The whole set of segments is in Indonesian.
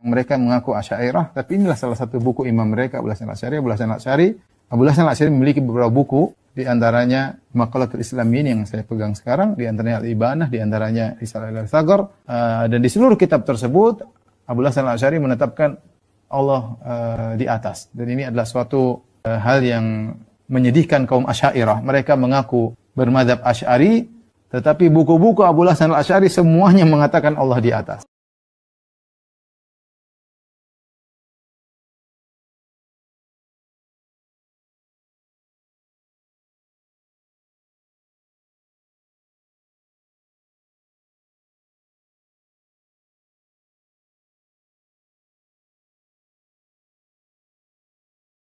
Mereka mengaku Asy'ariyah, tapi inilah salah satu buku imam mereka, Abu Hasan Asy'ari. Abu Hasan Asy'ari memiliki beberapa buku, di antaranya Maqalatul Islamin yang saya pegang sekarang, di antaranya Al-Ibanah, di antaranya Risalah Al-Saghar, dan di seluruh kitab tersebut Abu Hasan Asy'ari menetapkan Allah di atas. Dan ini adalah suatu hal yang menyedihkan kaum Asy'ariyah. Mereka mengaku bermadzhab Asy'ari, tetapi buku-buku Abu Hasan Asy'ari semuanya mengatakan Allah di atas.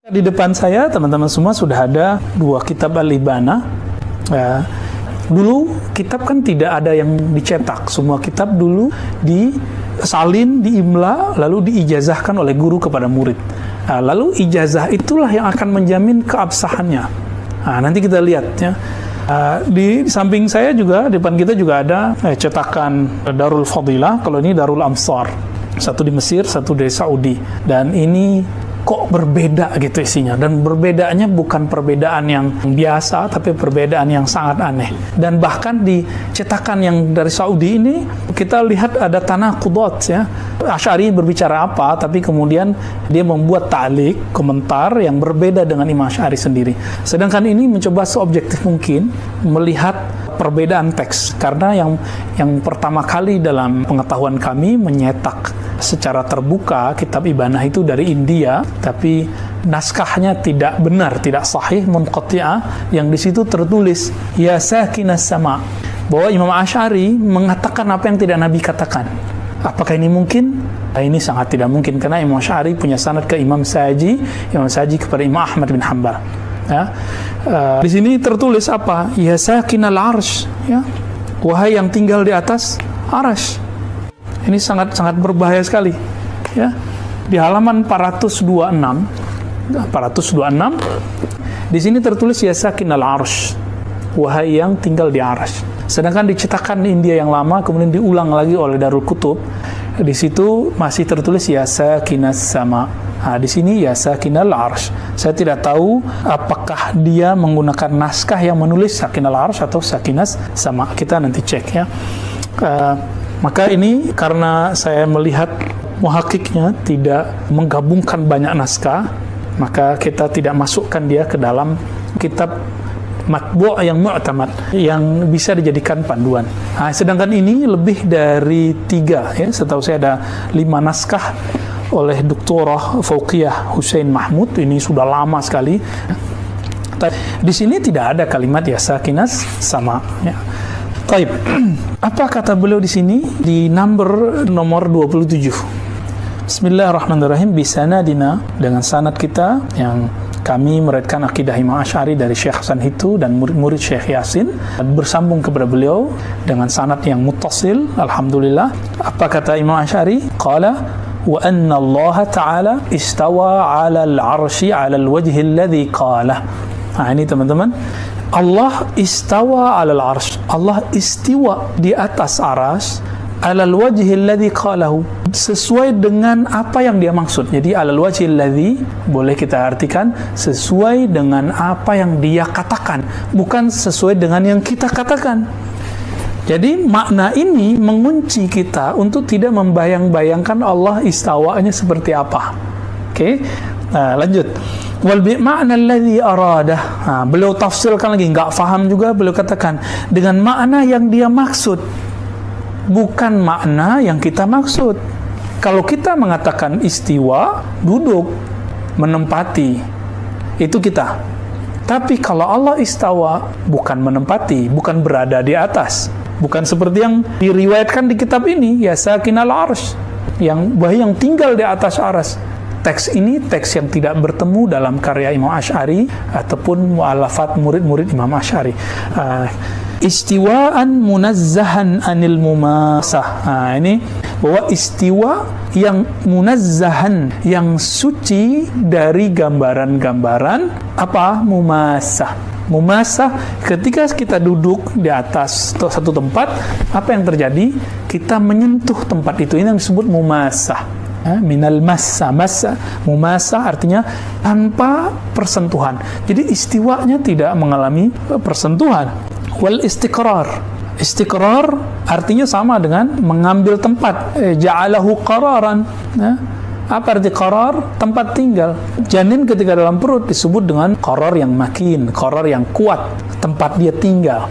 Di depan saya, teman-teman semua, sudah ada dua kitab Al-Ibanah. Dulu kitab kan tidak ada yang dicetak. Semua kitab dulu disalin, diimla, lalu diijazahkan oleh guru kepada murid. Lalu ijazah itulah yang akan menjamin keabsahannya. Nanti kita lihat ya. Di samping saya juga, di depan kita juga ada cetakan Darul Fadilah. Kalau ini Darul Amsar. Satu di Mesir, satu di Saudi. Dan ini kok berbeda gitu isinya, dan perbedaannya bukan perbedaan yang biasa, tapi perbedaan yang sangat aneh. Dan bahkan di cetakan yang dari Saudi ini kita lihat ada tanaqudat ya. Asy'ari berbicara apa, tapi kemudian dia membuat ta'liq, komentar yang berbeda dengan Imam Asy'ari sendiri. Sedangkan ini mencoba seobjektif mungkin melihat perbedaan teks, karena yang pertama kali dalam pengetahuan kami menyetak secara terbuka kitab Ibanah itu dari India, tapi naskahnya tidak benar, tidak sahih, munqati'ah, yang di situ tertulis ya sakinas sama, bahwa Imam Asy'ari mengatakan apa yang tidak Nabi katakan. Apakah ini mungkin? Ini sangat tidak mungkin, karena Imam Asy'ari punya sanad ke Imam Saji kepada Imam Ahmad bin Hanbal. Ya. Di sini tertulis apa? Ya sakinal arsy, ya. Wahai yang tinggal di atas arsy. Ini sangat berbahaya sekali. Ya. Di halaman 426, di sini tertulis ya sakinal arsy, wahai yang tinggal di arsy. Sedangkan di cetakan India yang lama kemudian diulang lagi oleh Darul Kutub, di situ masih tertulis ya sakinas sama. Di sini ya sakinal arsy. Saya tidak tahu apakah dia menggunakan naskah yang menulis sakinal arsy atau sakinas sama. Kita nanti cek ya. Maka ini karena saya melihat muhakiknya tidak menggabungkan banyak naskah, maka kita tidak masukkan dia ke dalam kitab matbu' yang mu'tamad, yang bisa dijadikan panduan. Sedangkan ini lebih dari 3 ya. Setahu saya ada 5 naskah oleh Doktorah Fauqiyah Hussein Mahmud. Ini sudah lama sekali. Di sini tidak ada kalimat ya sakinas sama ya. Taib. Apa kata beliau di sini di nomor 27? Bismillahirrahmanirrahim. Bisanadina, dengan sanad kita yang kami meriwayatkan akidah Imam Asy'ari dari Syekh Hasan Hitu dan murid-murid Syekh Yasin, bersambung kepada beliau dengan sanad yang muttasil. Alhamdulillah. Apa kata Imam Asy'ari? Qala wa anna Allah Ta'ala istawa 'alal 'arsy 'alal wajhi alladhi qala. Ini teman-teman, Allah istawa 'alal 'arsy. Allah istiwa di atas arsy 'alal wajhi alladhi qalahu, sesuai dengan apa yang dia maksud. Jadi 'alal wajhi alladhi boleh kita artikan sesuai dengan apa yang dia katakan, bukan sesuai dengan yang kita katakan. Jadi makna ini mengunci kita untuk tidak membayang-bayangkan Allah istawanya seperti apa. Oke? Lanjut. Wal bi ma'na alladhi aradah. Beliau tafsirkan lagi, enggak faham juga, beliau katakan dengan makna yang dia maksud, bukan makna yang kita maksud. Kalau kita mengatakan istiwa, duduk, menempati, itu kita. Tapi kalau Allah istawa, bukan menempati, bukan berada di atas. Bukan seperti yang diriwayatkan di kitab ini, ya sakinal arsy, yang tinggal di atas arsy. Teks ini teks yang tidak bertemu dalam karya Imam Asy'ari ataupun mu'allafat murid-murid Imam Asy'ari. Istiwaan munazzahan anil mumasah. Ini bahwa istiwa yang munazzahan, yang suci dari gambaran-gambaran apa? Mumasah. Mumasah, ketika kita duduk di atas satu tempat, apa yang terjadi? Kita menyentuh tempat itu. Ini yang disebut mumasah. minal massa. Mumasa artinya tanpa persentuhan. Jadi istiwanya tidak mengalami persentuhan. Wal istiqrar artinya sama dengan mengambil tempat. Ja'alahu qararan. Apa arti qarar? Tempat tinggal. Janin ketika dalam perut disebut dengan qarar yang makin, qarar yang kuat, tempat dia tinggal.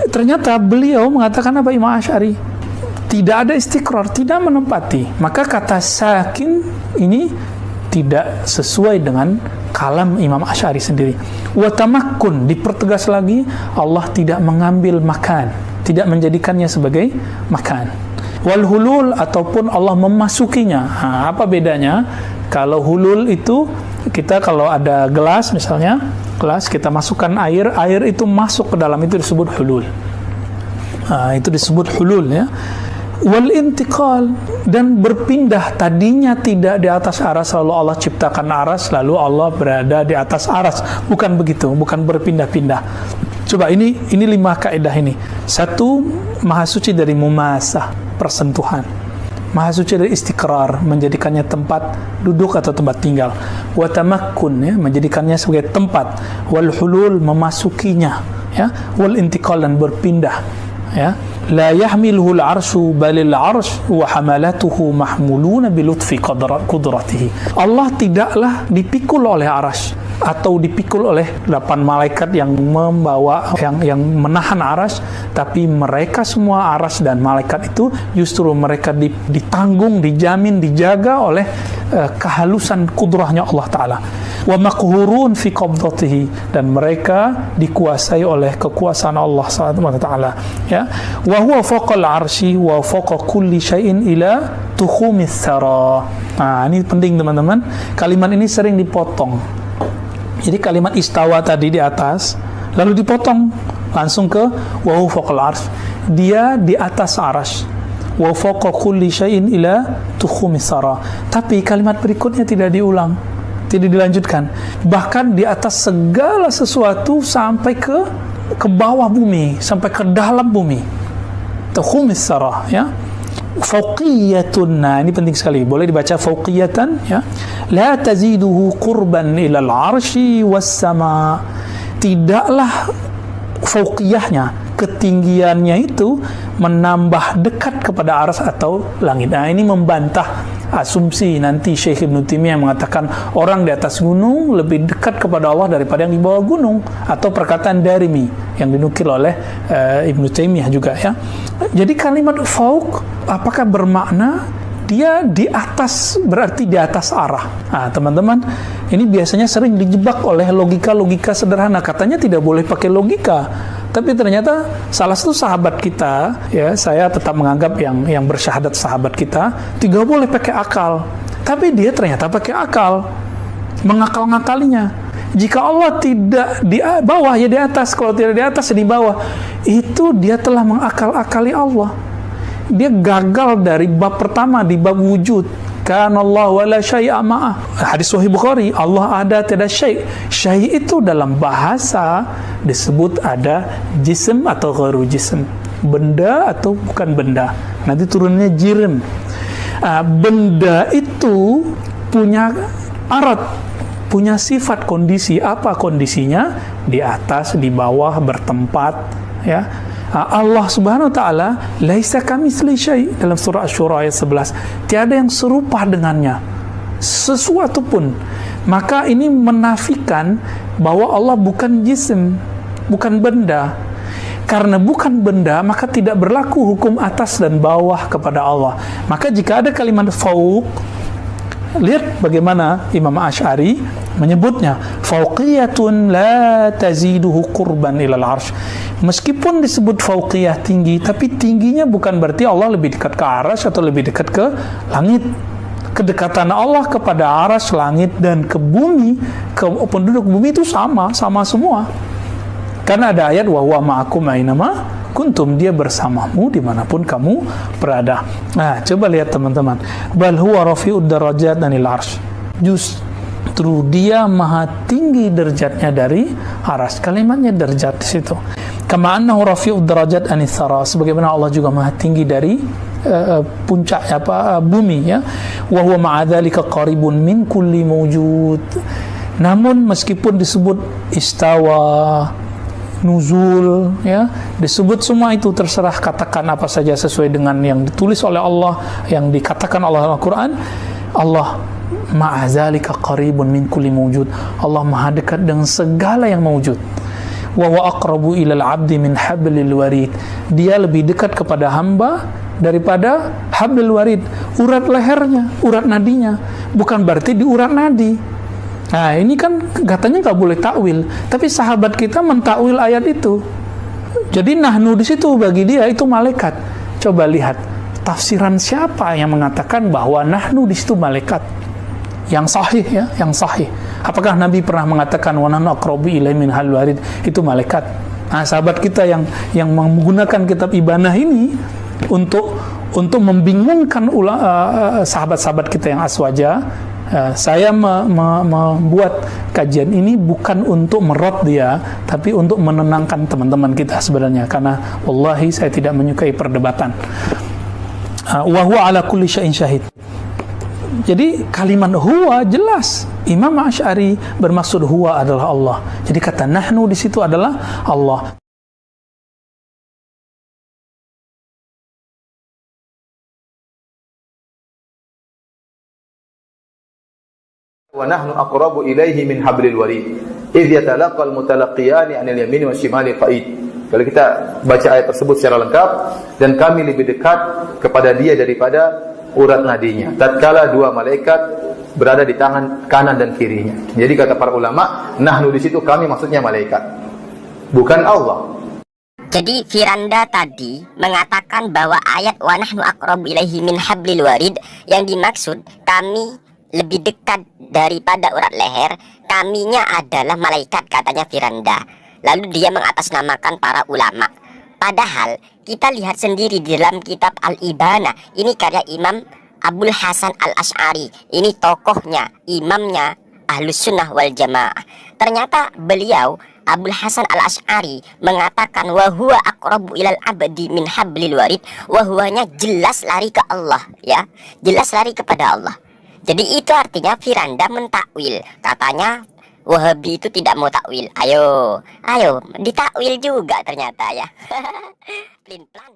Ternyata beliau mengatakan apa, Imam Asy'ari? Tidak ada istiqrar, tidak menempati. Maka kata sakin ini tidak sesuai dengan kalam Imam Asy'ari sendiri. Wa tamakkun, dipertegas lagi, Allah tidak mengambil makan, tidak menjadikannya sebagai makan. Wal hulul, ataupun Allah memasukinya. Apa bedanya? Kalau hulul itu, kita kalau ada gelas misalnya, gelas kita masukkan air itu masuk ke dalam, itu disebut hulul. Itu disebut hulul ya. Wal intiqal, dan berpindah, tadinya tidak di atas aras lalu Allah ciptakan aras, lalu Allah berada di atas aras. Bukan begitu, bukan berpindah-pindah. Coba ini 5 kaidah ini. 1, maha suci dari mumasah, persentuhan. Maha suci dari istiqrar, menjadikannya tempat duduk atau tempat tinggal. Wa tamakkun, ya, menjadikannya sebagai tempat. Wal hulul, memasukinya, ya. Wal intiqal, dan berpindah, ya. La yahmiluhu al-arsyu balil arsh wa hamalatuhu mahmuluna bi lutfi qudratihi. Allah tidaklah dipikul oleh arsy atau dipikul oleh 8 malaikat yang membawa, yang menahan arsy, tapi mereka semua, arsy dan malaikat itu justru mereka ditanggung, dijamin, dijaga oleh kehalusan kudrahnya Allah Ta'ala. Wa maqhurun fi qabdatihi, dan mereka dikuasai oleh kekuasaan Allah Ta'ala, ya. Wa huwa fawqal arsy wa fawqa kulli syai'in ila tukhumis thara. Ini penting teman-teman. Kalimat ini sering dipotong. Jadi kalimat istawa tadi di atas, lalu dipotong langsung ke wa huwa fawqal arsy. Dia di atas arsy. Wa fawqa kulli syai'in ila tukhumis thara. Tapi kalimat berikutnya tidak diulang, tidak dilanjutkan. Bahkan di atas segala sesuatu sampai ke bawah bumi, sampai ke dalam bumi. Tukhumis thara, ya. Fawqiyatun, ini penting sekali, boleh dibaca fawqiyatan, ya. La taziduhu qurban ilal arsy was sama. Tidaklah fawqiyahnya, ketinggiannya itu menambah dekat kepada arsy atau langit. Ini membantah asumsi nanti Syekh Ibnu Taimiyah mengatakan orang di atas gunung lebih dekat kepada Allah daripada yang di bawah gunung, atau perkataan Darimi yang dinukil oleh Ibnu Taimiyah juga, ya. Jadi kalimat fauq apakah bermakna dia di atas, berarti di atas arah? Teman-teman, ini biasanya sering dijebak oleh logika-logika sederhana. Katanya tidak boleh pakai logika. Tapi ternyata salah satu sahabat kita, ya, saya tetap menganggap yang bersyahadat sahabat kita, tidak boleh pakai akal. Tapi dia ternyata pakai akal, mengakal-ngakalinya. Jika Allah tidak di bawah, ya di atas. Kalau tidak di atas, ya di bawah. Itu dia telah mengakal-akali Allah. Dia gagal dari bab pertama, di bab wujud. Kana Allah wala syai'a ma'ah. Hadis Sahih Bukhari, Allah ada, tidak syai'. Syai' itu dalam bahasa disebut ada jism atau ghairu jism. Benda atau bukan benda. Nanti turunnya jirim. Benda itu punya arat, punya sifat, kondisi. Apa kondisinya? Di atas, di bawah, bertempat, ya. Allah Subhanahu wa taala laisa kamitsli syai' dalam surah Asy-Syura ayat 11. Tiada yang serupa dengannya sesuatu pun. Maka ini menafikan bahwa Allah bukan jisim, bukan benda. Karena bukan benda, maka tidak berlaku hukum atas dan bawah kepada Allah. Maka jika ada kalimat fauq, lihat bagaimana Imam Asy'ari menyebutnya, fauqiyatun la taziduhu qurban ilal arsy. Meskipun disebut fauqiyah, tinggi, tapi tingginya bukan berarti Allah lebih dekat ke arsy atau lebih dekat ke langit. Kedekatan Allah kepada arsy, langit, dan ke bumi, ke penduduk bumi itu sama semua. Karena ada ayat wa huwa ma'akum ainama kuntum, dia bersamamu dimanapun kamu berada. Coba lihat teman-teman, bal huwa rafi'ud darajat anil arsy. Justru dia maha tinggi derajatnya dari arsy. Kalimatnya derajat di situ. Kama annahu rafi'ud darajat anis tsara, sebagaimana Allah juga maha tinggi dari puncak bumi ya. Wa huwa ma'adzalika qaribun min kulli mawjud. Namun meskipun disebut istawa, nuzul ya, disebut semua itu, terserah katakan apa saja sesuai dengan yang ditulis oleh Allah, yang dikatakan oleh Al-Qur'an. Allah ma'adzalika qaribun min kulli mawjud. Allah maha dekat dengan segala yang mewujud. Wa huwa aqrabu ilal 'abdi min hablil warid. Dia lebih dekat kepada hamba daripada hablil warid, urat lehernya, urat nadinya. Bukan berarti di urat nadi. Nah, ini kan katanya nggak boleh takwil, tapi sahabat kita mentakwil ayat itu. Jadi nahnu di situ bagi dia itu malaikat. Coba lihat tafsiran siapa yang mengatakan bahwa nahnu di situ malaikat. Yang sahih ya, yang sahih. Apakah Nabi pernah mengatakan wa nahnu aqrabu ilaihi min hablil warid itu malaikat? Nah, sahabat kita yang menggunakan kitab Ibanah ini untuk membingungkan sahabat-sahabat kita yang aswaja. Saya membuat kajian ini bukan untuk merot dia, tapi untuk menenangkan teman-teman kita sebenarnya, karena wallahi saya tidak menyukai perdebatan. Wa huwa ala kulli syai'in syahid. Jadi kalimat huwa jelas. Imam Asy'ari bermaksud huwa adalah Allah. Jadi kata nahnu di situ adalah Allah. Wa nahnu aqrabu ilaihi min hablil warid idh yatalaqal mutalaqiyani 'anil yamini wasyimali qa'id. Kalau kita baca ayat tersebut secara lengkap, dan kami lebih dekat kepada dia daripada urat nadinya tatkala dua malaikat berada di tangan kanan dan kirinya. Jadi kata para ulama, nahnu di situ kami maksudnya malaikat, bukan Allah. Jadi Firanda tadi mengatakan bahwa ayat wa nahnu aqrabu ilaihi min hablil warid yang dimaksud kami lebih dekat daripada urat leher, kaminya adalah malaikat, katanya Firanda. Lalu dia mengatasnamakan para ulama. Padahal kita lihat sendiri di dalam kitab Al-Ibanah, ini karya Imam Abul Hasan Al-Asy'ari. Ini tokohnya, imamnya Ahlus Sunnah wal Jamaah. Ternyata beliau Abul Hasan Al-Asy'ari mengatakan wa huwa aqrabu ilal abdi min hablil warid. Wa huwanya jelas lari ke Allah ya, jelas lari kepada Allah. Jadi itu artinya Firanda mentakwil. Katanya Wahabi itu tidak mau takwil. Ayo ditakwil juga ternyata ya. Plin plan.